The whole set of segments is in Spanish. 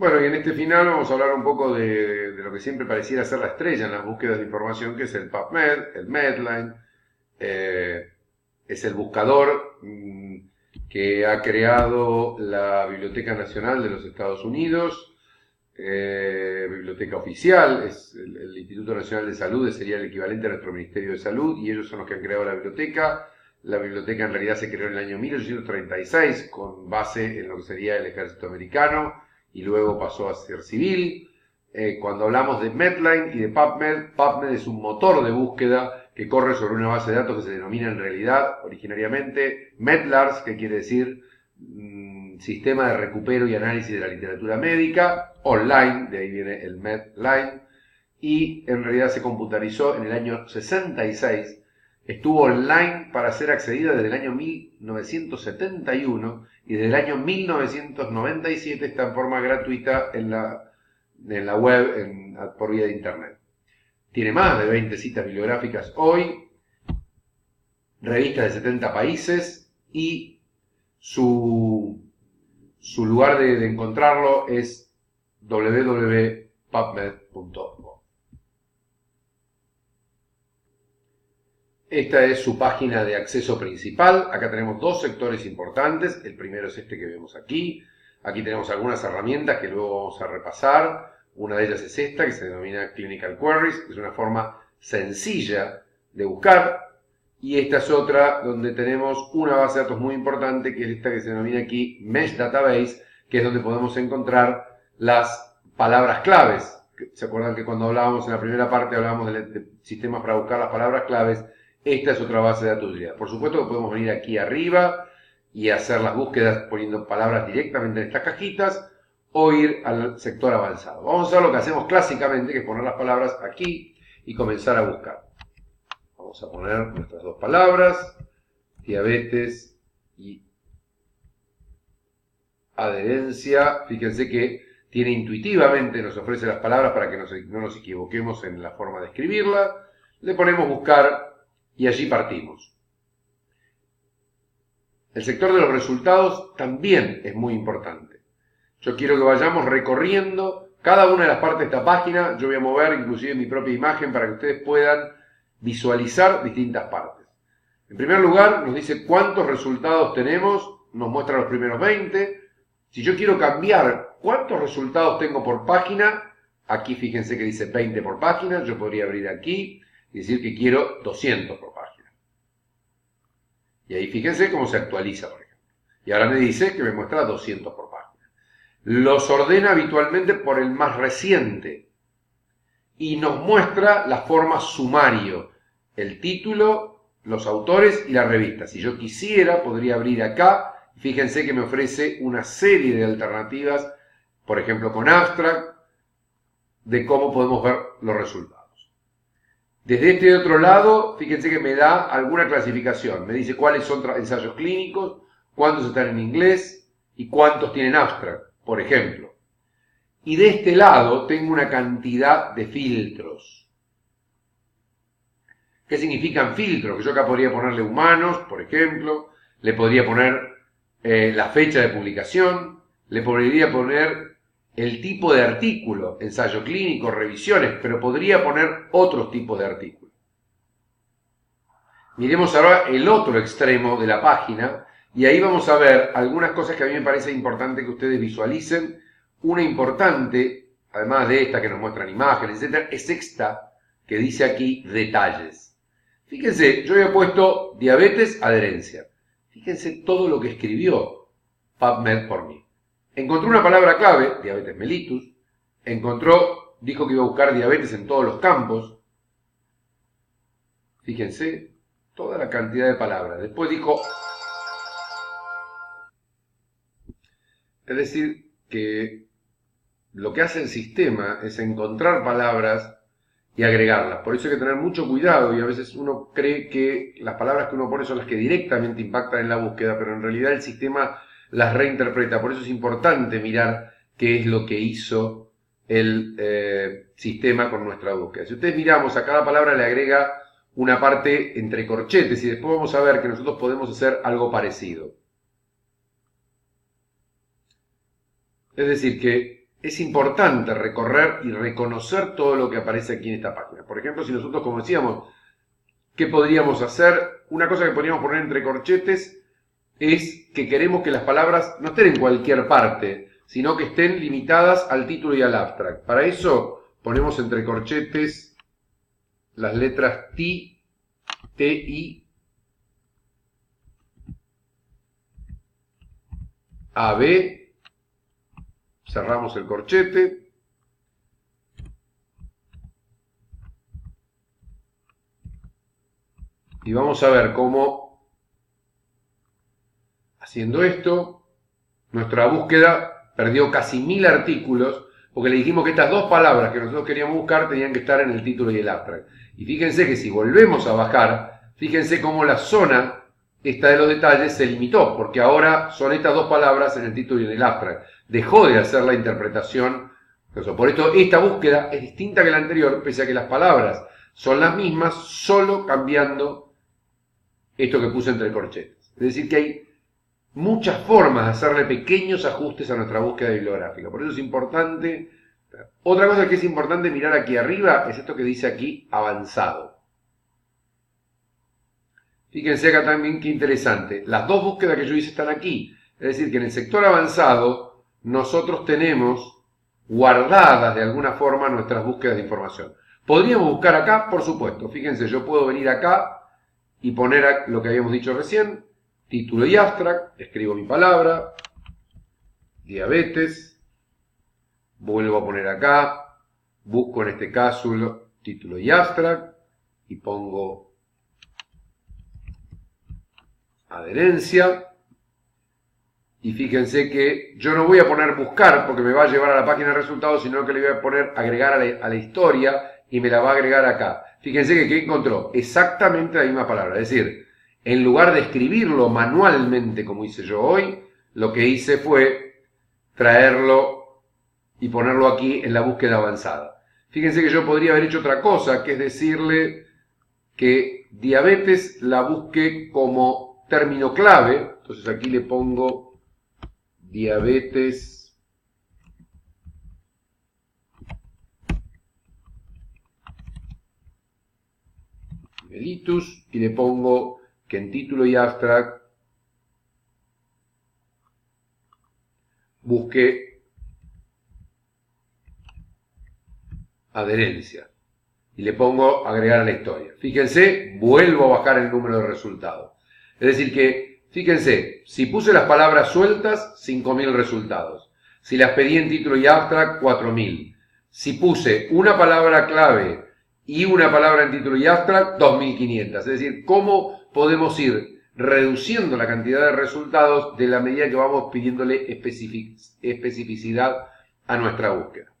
Bueno, y en este final vamos a hablar un poco de lo que siempre pareciera ser la estrella en las búsquedas de información, que es el PubMed, el Medline. eh, es el buscador que ha creado la Biblioteca Nacional de los Estados Unidos, biblioteca oficial, es el Instituto Nacional de Salud, sería el equivalente a nuestro Ministerio de Salud, y ellos son los que han creado la biblioteca. La biblioteca en realidad se creó en el año 1836 con base en lo que sería el ejército americano y luego pasó a ser civil. Cuando hablamos de Medline y de PubMed, PubMed es un motor de búsqueda que corre sobre una base de datos que se denomina en realidad originariamente Medlars, que quiere decir Sistema de Recupero y Análisis de la Literatura Médica, online, de ahí viene el Medline, y en realidad se computarizó en el año 66. Estuvo online para ser accedida desde el año 1971 y desde el año 1997 está en forma gratuita en la web por vía de internet. Tiene más de 20 citas bibliográficas hoy, revistas de 70 países y su lugar de encontrarlo es www.pubmed.org. Esta es su página de acceso principal. Acá tenemos dos sectores importantes. El primero es este que vemos aquí. Aquí tenemos algunas herramientas que luego vamos a repasar. Una de ellas es esta, que se denomina Clinical Queries, que es una forma sencilla de buscar. Y esta es otra donde tenemos una base de datos muy importante, que es esta que se denomina aquí Mesh Database, que es donde podemos encontrar las palabras claves. ¿Se acuerdan que cuando hablábamos en la primera parte, hablábamos de sistemas para buscar las palabras claves? Esta es otra base de datos utilidad. Por supuesto que podemos venir aquí arriba y hacer las búsquedas poniendo palabras directamente en estas cajitas o ir al sector avanzado. Vamos a hacer lo que hacemos clásicamente, que es poner las palabras aquí y comenzar a buscar. Vamos a poner nuestras dos palabras, diabetes y adherencia. Fíjense que tiene intuitivamente, nos ofrece las palabras para que no nos equivoquemos en la forma de escribirla. Le ponemos buscar y allí partimos. El sector de los resultados también es muy importante. Yo quiero que vayamos recorriendo cada una de las partes de esta página. Yo voy a mover inclusive mi propia imagen para que ustedes puedan visualizar distintas partes. En primer lugar, nos dice cuántos resultados tenemos, nos muestra los primeros 20. Si yo quiero cambiar cuántos resultados tengo por página, aquí fíjense que dice 20 por página, yo podría abrir aquí y decir que quiero 200 por página. Y ahí fíjense cómo se actualiza, por ejemplo. Y ahora me dice que me muestra 200 por página. Los ordena habitualmente por el más reciente y nos muestra la forma sumario, el título, los autores y la revista. Si yo quisiera, podría abrir acá. Fíjense que me ofrece una serie de alternativas, por ejemplo con abstract, de cómo podemos ver los resultados. Desde este otro lado, fíjense que me da alguna clasificación. Me dice cuáles son ensayos clínicos, cuántos están en inglés y cuántos tienen abstract, por ejemplo. Y de este lado tengo una cantidad de filtros. ¿Qué significan filtros? Que yo acá podría ponerle humanos, por ejemplo. Le podría poner la fecha de publicación. Le podría poner el tipo de artículo, ensayo clínico, revisiones, pero podría poner otros tipos de artículos. Miremos ahora el otro extremo de la página y ahí vamos a ver algunas cosas que a mí me parece importante que ustedes visualicen. Una importante, además de esta que nos muestran imágenes, etc., es esta que dice aquí detalles. Fíjense, yo había puesto diabetes, adherencia. Fíjense todo lo que escribió PubMed por mí. Encontró una palabra clave, diabetes mellitus, dijo que iba a buscar diabetes en todos los campos. Fíjense, toda la cantidad de palabras. Después dijo, es decir, que lo que hace el sistema es encontrar palabras y agregarlas. Por eso hay que tener mucho cuidado y a veces uno cree que las palabras que uno pone son las que directamente impactan en la búsqueda, pero en realidad el sistema las reinterpreta. Por eso es importante mirar qué es lo que hizo el sistema con nuestra búsqueda. Si ustedes miramos, a cada palabra le agrega una parte entre corchetes y después vamos a ver que nosotros podemos hacer algo parecido. Es decir, que es importante recorrer y reconocer todo lo que aparece aquí en esta página. Por ejemplo, si nosotros, como decíamos, ¿qué podríamos hacer? Una cosa que podríamos poner entre corchetes es que queremos que las palabras no estén en cualquier parte, sino que estén limitadas al título y al abstract. Para eso ponemos entre corchetes las letras T, T, I, A, B, cerramos el corchete, y vamos a ver cómo, haciendo esto, nuestra búsqueda perdió casi 1000 artículos, porque le dijimos que estas dos palabras que nosotros queríamos buscar tenían que estar en el título y el abstract. Y fíjense que si volvemos a bajar, fíjense cómo la zona esta de los detalles se limitó, porque ahora son estas dos palabras en el título y en el abstract. Dejó de hacer la interpretación. Por esto, esta búsqueda es distinta que la anterior, pese a que las palabras son las mismas, solo cambiando esto que puse entre corchetes. Es decir, que hay muchas formas de hacerle pequeños ajustes a nuestra búsqueda bibliográfica. Por eso es importante. Otra cosa que es importante mirar aquí arriba es esto que dice aquí, avanzado. Fíjense acá también qué interesante. Las dos búsquedas que yo hice están aquí. Es decir, que en el sector avanzado nosotros tenemos guardadas de alguna forma nuestras búsquedas de información. ¿Podríamos buscar acá? Por supuesto. Fíjense, yo puedo venir acá y poner lo que habíamos dicho recién. Título y abstract. Escribo mi palabra. Diabetes. Vuelvo a poner acá. Busco en este caso título y abstract. Y pongo adherencia, y fíjense que yo no voy a poner buscar porque me va a llevar a la página de resultados, sino que le voy a poner agregar a la historia y me la va a agregar acá. Fíjense que ¿qué encontró? Exactamente la misma palabra, es decir, en lugar de escribirlo manualmente como hice yo hoy, lo que hice fue traerlo y ponerlo aquí en la búsqueda avanzada. Fíjense que yo podría haber hecho otra cosa, que es decirle que diabetes la busque como término clave. Entonces aquí le pongo diabetes mellitus y le pongo que en título y abstract busque adherencia y le pongo agregar a la historia. Fíjense, vuelvo a bajar el número de resultados. Es decir que, fíjense, si puse las palabras sueltas, 5000 resultados. Si las pedí en título y abstract, 4000. Si puse una palabra clave y una palabra en título y abstract, 2500. Es decir, ¿cómo podemos ir reduciendo la cantidad de resultados de la medida que vamos pidiéndole especificidad a nuestra búsqueda?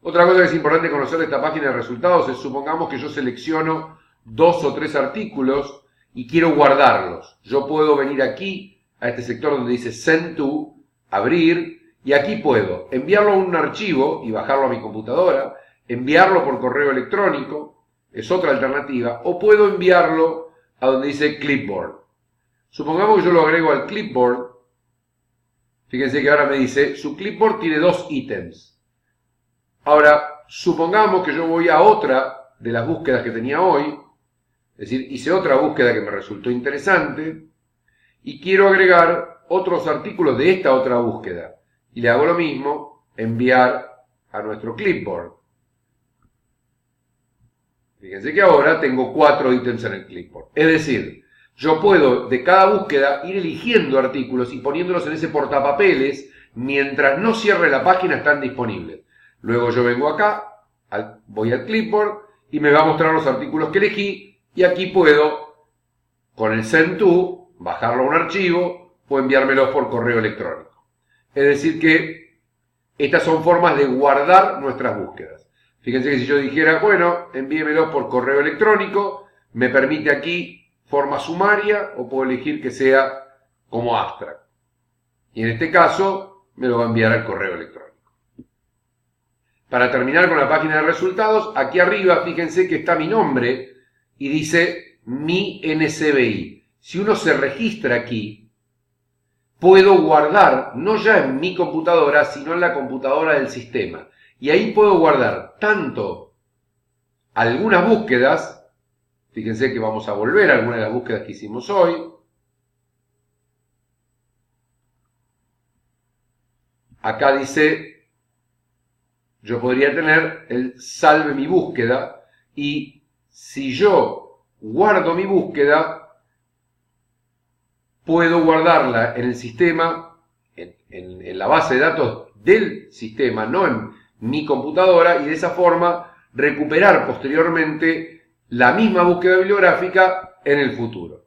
Otra cosa que es importante conocer de esta página de resultados es, supongamos que yo selecciono 2 o 3 artículos y quiero guardarlos. Yo puedo venir aquí, a este sector donde dice Send to, abrir, y aquí puedo enviarlo a un archivo y bajarlo a mi computadora, enviarlo por correo electrónico, es otra alternativa, o puedo enviarlo a donde dice Clipboard. Supongamos que yo lo agrego al Clipboard. Fíjense que ahora me dice, su Clipboard tiene 2 ítems. Ahora, supongamos que yo voy a otra de las búsquedas que tenía hoy, es decir, hice otra búsqueda que me resultó interesante y quiero agregar otros artículos de esta otra búsqueda. Y le hago lo mismo, enviar a nuestro clipboard. Fíjense que ahora tengo 4 ítems en el clipboard. Es decir, yo puedo de cada búsqueda ir eligiendo artículos y poniéndolos en ese portapapeles, mientras no cierre la página están disponibles. Luego yo vengo acá, voy al clipboard y me va a mostrar los artículos que elegí. Y aquí puedo, con el Send to, bajarlo a un archivo o enviármelo por correo electrónico. Es decir que estas son formas de guardar nuestras búsquedas. Fíjense que si yo dijera, bueno, envíemelo por correo electrónico, me permite aquí forma sumaria o puedo elegir que sea como abstract. Y en este caso me lo va a enviar al correo electrónico. Para terminar con la página de resultados, aquí arriba fíjense que está mi nombre y dice mi NCBI. Si uno se registra aquí, puedo guardar, no ya en mi computadora, sino en la computadora del sistema. Y ahí puedo guardar tanto algunas búsquedas, fíjense que vamos a volver a algunas de las búsquedas que hicimos hoy. Acá dice, yo podría tener el salve mi búsqueda, y si yo guardo mi búsqueda, puedo guardarla en el sistema, en la base de datos del sistema, no en mi computadora, y de esa forma recuperar posteriormente la misma búsqueda bibliográfica en el futuro.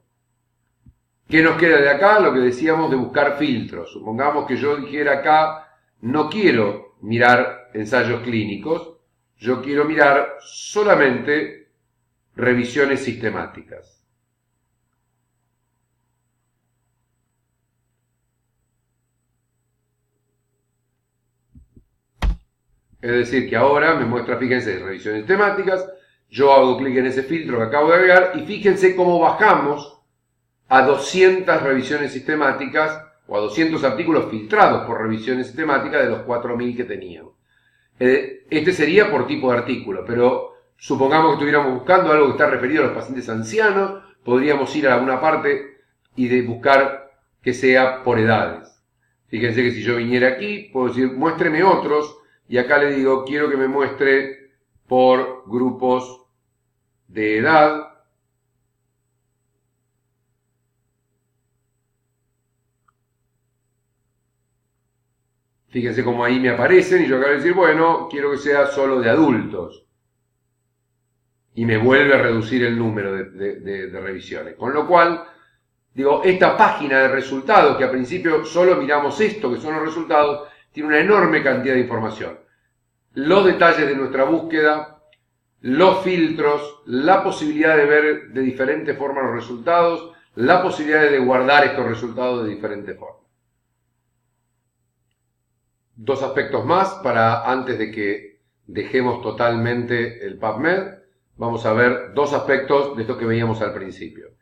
¿Qué nos queda de acá? Lo que decíamos de buscar filtros. Supongamos que yo dijera acá, no quiero mirar ensayos clínicos, yo quiero mirar solamente revisiones sistemáticas. Es decir, que ahora me muestra, fíjense, revisiones temáticas, yo hago clic en ese filtro que acabo de agregar y fíjense cómo bajamos a 200 revisiones sistemáticas o a 200 artículos filtrados por revisiones sistemáticas de los 4000 que teníamos. Este sería por tipo de artículo, pero supongamos que estuviéramos buscando algo que está referido a los pacientes ancianos, podríamos ir a alguna parte y de buscar que sea por edades. Fíjense que si yo viniera aquí, puedo decir, muéstreme otros. Y acá le digo, quiero que me muestre por grupos de edad. Fíjense cómo ahí me aparecen y yo acá voy a decir, bueno, quiero que sea solo de adultos. Y me vuelve a reducir el número de revisiones. Con lo cual, digo, esta página de resultados, que al principio solo miramos esto, que son los resultados, tiene una enorme cantidad de información. Los detalles de nuestra búsqueda, los filtros, la posibilidad de ver de diferentes formas los resultados, la posibilidad de guardar estos resultados de diferentes formas. Dos aspectos más para antes de que dejemos totalmente el PubMed. Vamos a ver dos aspectos de esto que veíamos al principio.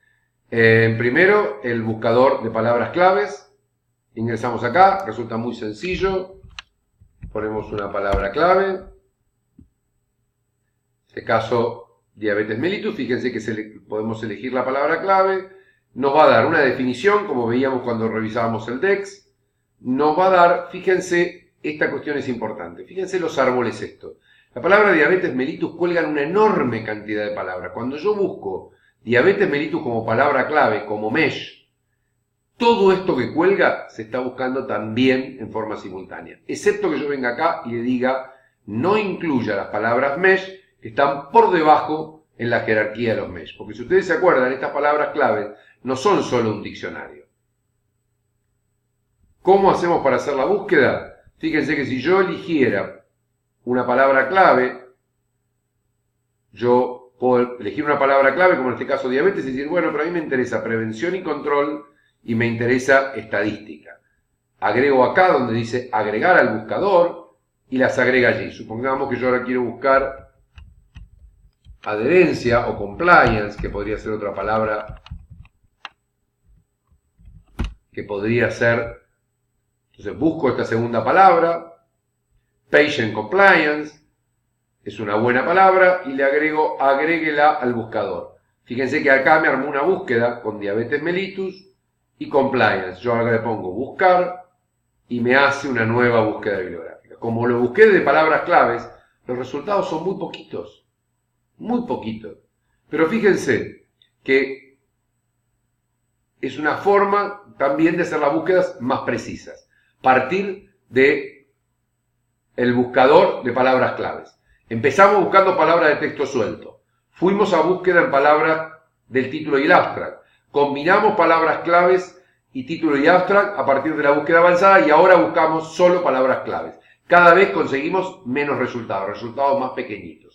Primero, el buscador de palabras claves. Ingresamos acá, resulta muy sencillo. Ponemos una palabra clave. En este caso, diabetes mellitus. Fíjense que podemos elegir la palabra clave. Nos va a dar una definición, como veíamos cuando revisábamos el DEX. Nos va a dar, fíjense, esta cuestión es importante. Fíjense los árboles estos. La palabra diabetes mellitus cuelga en una enorme cantidad de palabras. Cuando yo busco diabetes mellitus como palabra clave, como mesh, todo esto que cuelga se está buscando también en forma simultánea. Excepto que yo venga acá y le diga, no incluya las palabras mesh que están por debajo en la jerarquía de los mesh. Porque si ustedes se acuerdan, estas palabras clave no son solo un diccionario. ¿Cómo hacemos para hacer la búsqueda? Fíjense que si yo eligiera una palabra clave, yo puedo elegir una palabra clave, como en este caso diabetes, y decir, bueno, pero a mí me interesa prevención y control y me interesa estadística. Agrego acá donde dice agregar al buscador y las agrega allí. Supongamos que yo ahora quiero buscar adherencia o compliance, que podría ser otra palabra que podría ser. Entonces busco esta segunda palabra, patient compliance, es una buena palabra, y le agrego, agréguela al buscador. Fíjense que acá me armó una búsqueda con diabetes mellitus y compliance. Yo ahora le pongo buscar y me hace una nueva búsqueda bibliográfica. Como lo busqué de palabras claves, los resultados son muy poquitos. Muy poquitos. Pero fíjense que es una forma también de hacer las búsquedas más precisas. Partir de el buscador de palabras claves. Empezamos buscando palabras de texto suelto. Fuimos a búsqueda en palabras del título y el abstract. Combinamos palabras claves y título y abstract a partir de la búsqueda avanzada y ahora buscamos solo palabras claves. Cada vez conseguimos menos resultados más pequeñitos.